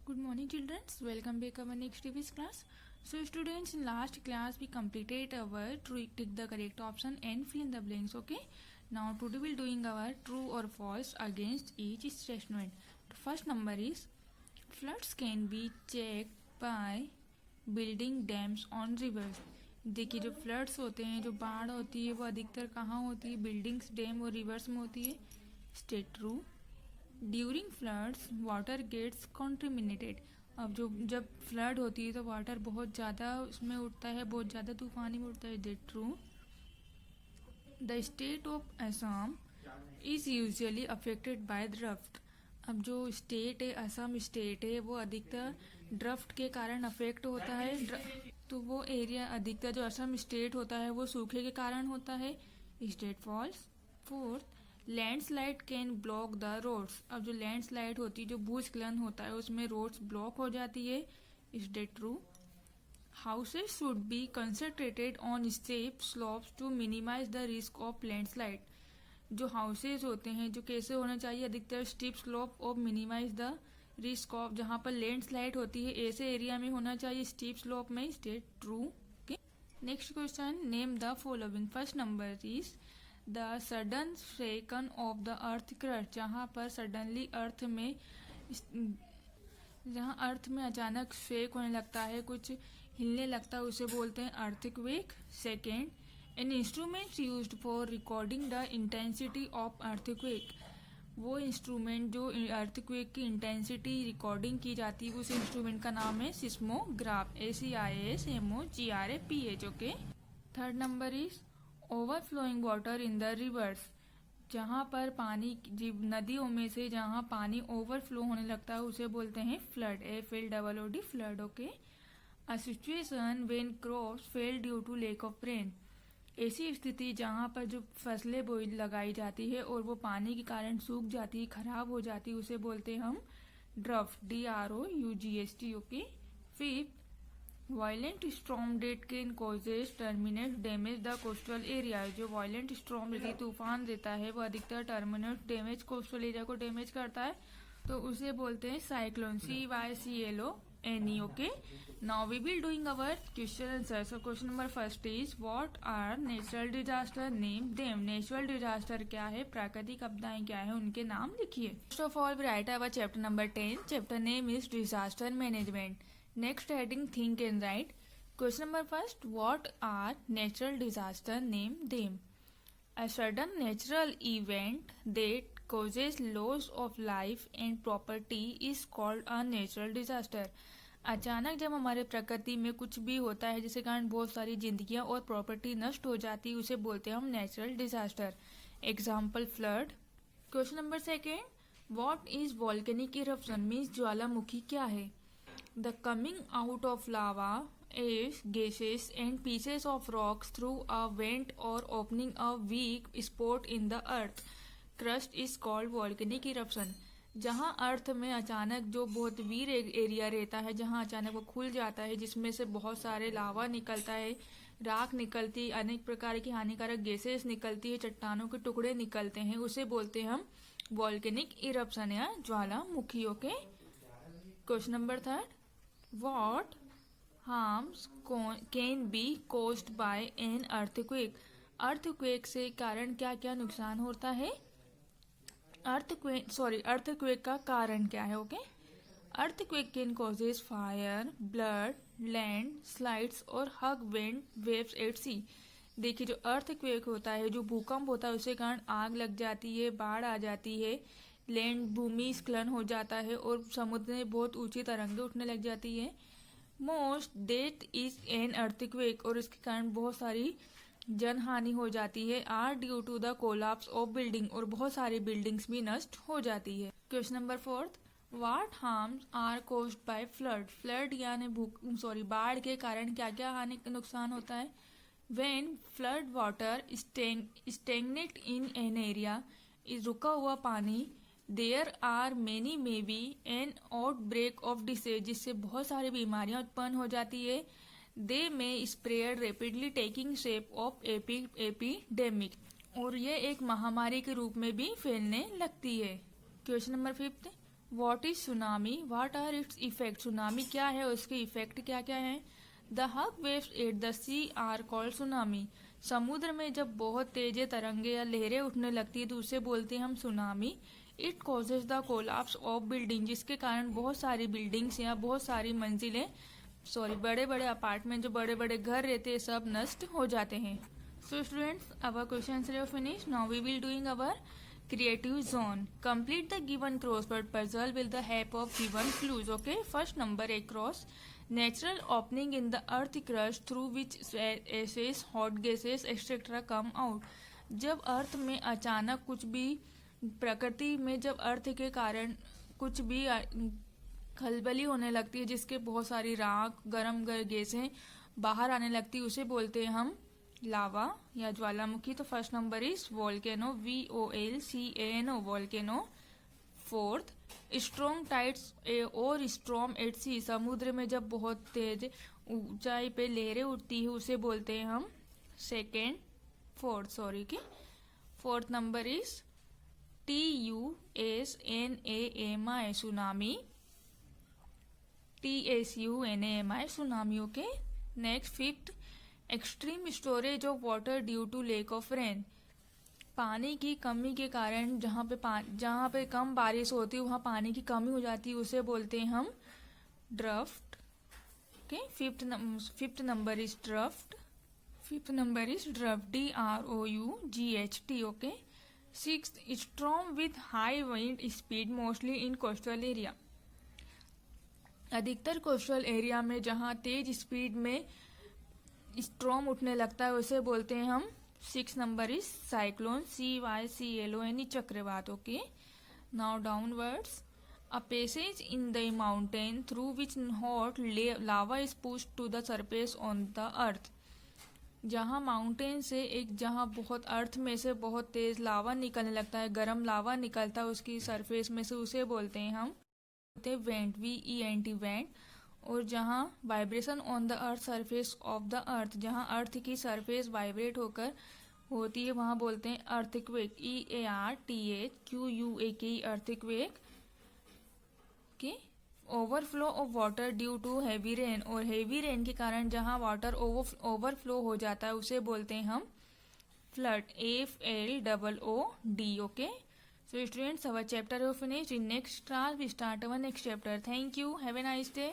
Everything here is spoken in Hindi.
Good morning children, welcome back our next TV's class. So students, in last class we completed our tick the correct option and fill in the blanks. Okay, now today we'll doing our true or false against each statement. The first number is floods can be checked by building dams on rivers. देखिए जो फ्लड्स होते हैं, जो बाढ़ होती है वो अधिकतर कहाँ होती है? बिल्डिंग्स, डैम और रिवर्स में होती है. Stay true. During floods water gets contaminated. अब जब फ्लड होती है तो वाटर बहुत ज़्यादा उसमें उठता है, बहुत ज़्यादा तूफानी में उठता है. That true. The state of Assam is usually affected by drought. अब जो स्टेट है, असम स्टेट है, वो अधिकतर ड्रफ्ट के कारण अफेक्ट होता है. तो वो एरिया अधिकतर जो असम स्टेट होता है वो सूखे के कारण होता है. State falls. Fourth, landslide can block the roads. अब जो लैंडस्लाइड होती है, जो भूस्खलन होता है, उसमें रोड्स ब्लॉक हो जाती है. Is that true. Houses should be concentrated on step slopes to minimize the risk of landslide. जो हाउसेज होते हैं जो कैसे होना चाहिए? अधिकतर स्टीप स्लोप और मिनिमाइज द रिस्क ऑफ, जहाँ पर लैंडस्लाइड होती है ऐसे एरिया में होना चाहिए, स्टीप स्लोप में. State true. Next question, name the following. First number is the sudden shaken of the earth crust. जहाँ पर सडनली जहाँ अर्थ में अचानक शेक होने लगता है, कुछ हिलने लगता है, उसे बोलते हैं earthquake. Second, an instrument used for recording the intensity of earthquake. वो इंस्ट्रूमेंट जो अर्थक्वेक की इंटेंसिटी रिकॉर्डिंग की जाती है, उस इंस्ट्रूमेंट का नाम है seismograph. SEISMOGRAPH. Okay. Third number is overflowing water in the reverse. जहाँ पर पानी, नदियों में से जहाँ पानी ओवरफ्लो होने लगता है उसे बोलते हैं flood. FLOOD flood. Okay. A situation when crops fail due to lack of rain. ऐसी स्थिति जहाँ पर जो फसलें बोई लगाई जाती है और वो पानी के कारण सूख जाती है, खराब हो जाती है, उसे बोलते हैं हम drought. DROUGST. Okay. Fifth, violent storm that can causes terminate damage the coastal area. जो वायलेंट स्टॉर्म यदि तूफान देता है वो अधिकतर टर्मिनेट डैमेज कोस्टल एरिया को डैमेज करता है, तो उसे बोलते हैं cyclone. CYCLONE. Okay. Now we will doing our question answer. So question number first is what are natural disaster, name them. Natural disaster क्या है? प्राकृतिक आपदाएं क्या है? उनके नाम लिखिए. First of all we write our chapter number 10. Chapter name is disaster management. Next heading, think and write. Question number first, what are natural disaster? Name them. A sudden natural event that causes loss of life and property is called a natural disaster. अचानक जब हमारे प्रकृति में कुछ भी होता है जिसके कारण बहुत सारी जिंदगियां और प्रॉपर्टी नष्ट हो जाती है, उसे बोलते हैं हम natural disaster. Example flood. Question number second, what is volcanic eruption? Means ज्वालामुखी क्या है? The coming out of lava, ash, gases and pieces of rocks through a vent or opening a weak spot in the earth crust is called volcanic eruption. जहाँ अर्थ में अचानक जो बहुत वीर एरिया रहता है, जहाँ अचानक वो खुल जाता है, जिसमें से बहुत सारे लावा निकलता है, राख निकलती है, अनेक प्रकार की हानिकारक गैसेस निकलती है, चट्टानों के टुकड़े निकलते हैं, उसे बोलते हैं हम वॉल्केनिक इरप्शन या ज्वालामुखी. Okay. Question number third, What harms can be caused by an earthquake? Earthquake से कारण क्या क्या नुकसान होता है? अर्थक्वेक का कारण क्या है? Okay. Earthquake can causes fire, blood, land slides और हग वेंट वेव्स एट सी. देखिए जो अर्थक्वेक होता है, जो भूकंप होता है, उसके कारण आग लग जाती है, बाढ़ आ जाती है, लैंड भूमि स्खलन हो जाता है और समुद्र में बहुत ऊंची तरंगें उठने लग जाती है. Most death is an earthquake. और इसके कारण बहुत सारी जनहानि हो जाती है. Are due to the collapse of building. और बहुत सारी बिल्डिंग्स भी नष्ट हो जाती है. Question number fourth, what harms are caused by flood? Flood यानी बाढ़ के कारण क्या क्या हानि नुकसान होता है? When flood water stagnate in an area, रुका हुआ पानी, there are many may be an outbreak of disease, जिससे बहुत सारी बीमारियां उत्पन्न हो जाती है. दे में spread rapidly taking shape of epidemic. और ये एक महामारी के रूप में भी फैलने लगती है. Question number fifth, what is tsunami, what are its effect, tsunami क्या है, उसके इफेक्ट क्या क्या है। The huge waves at the sea are called tsunami, समुद्र में जब बहुत तेज तरंगे या लहरें उठने लगती है तो उसे बोलते हैं हम tsunami. It causes the collapse of building, जिसके कारण बहुत सारी बिल्डिंग्स या बहुत सारी मंजिलें बड़े बड़े अपार्टमेंट, जो बड़े बड़े घर रहते हैं, सब नष्ट हो जाते हैं। So students, our questions are finished. Now we will doing our creative zone. Complete the given crossword puzzle with the help of given clues. Okay, first number A cross. Natural opening in the earth crust through which gases, hot gases, etc. come out. जब अर्थ में अचानक कुछ भी, प्रकृति में जब अर्थ के कारण कुछ भी खलबली होने लगती है, जिसके बहुत सारी राख, गर्म गैसें बाहर आने लगती है, उसे बोलते हैं हम लावा या ज्वालामुखी। तो first number is volcano, VOLCANO, volcano. Fourth, strong tides और स्ट्रॉम एट सी, समुद्र में जब बहुत तेज ऊंचाई पे लहरें उठती है उसे बोलते हैं हम fourth number is TUSNAMI, tsunami. TSUNAMI, tsunami. Okay, next fifth, extreme storage of water due to lake of rain, पानी की कमी के कारण जहाँ पे कम बारिश होती है वहाँ पानी की कमी हो जाती है, उसे बोलते हैं हम draft. Okay, fifth number is draft. DROUGHT। Okay, sixth, storm with high wind speed mostly in coastal area, अधिकतर कोस्टल एरिया में जहाँ तेज स्पीड में स्ट्रॉम उठने लगता है उसे बोलते हैं हम। Six number is cyclone, CYCLON, चक्रवात। Okay, now downwards, a passage in the mountain through which hot lava is pushed to the surface on the earth, जहाँ माउंटेन से जहाँ बहुत अर्थ में से बहुत तेज लावा निकलने लगता है, गर्म लावा निकलता है उसकी सरफेस में से, उसे बोलते हैं हम वेंट, VENT, वेंट। और जहाँ vibration on the earth surface of the earth, जहाँ अर्थ की सरफेस वाइब्रेट होकर होती है वहाँ बोलते हैं earthquake, EARTHQUAK, earthquake. Okay, overflow of water due to heavy rain, और हैवी रेन के कारण जहाँ वाटर ओवरफ्लो हो जाता है उसे बोलते हैं हम flood, FLOOD। Okay, so students, our chapter is finished. In next class we start our next chapter. Thank you, have a nice day.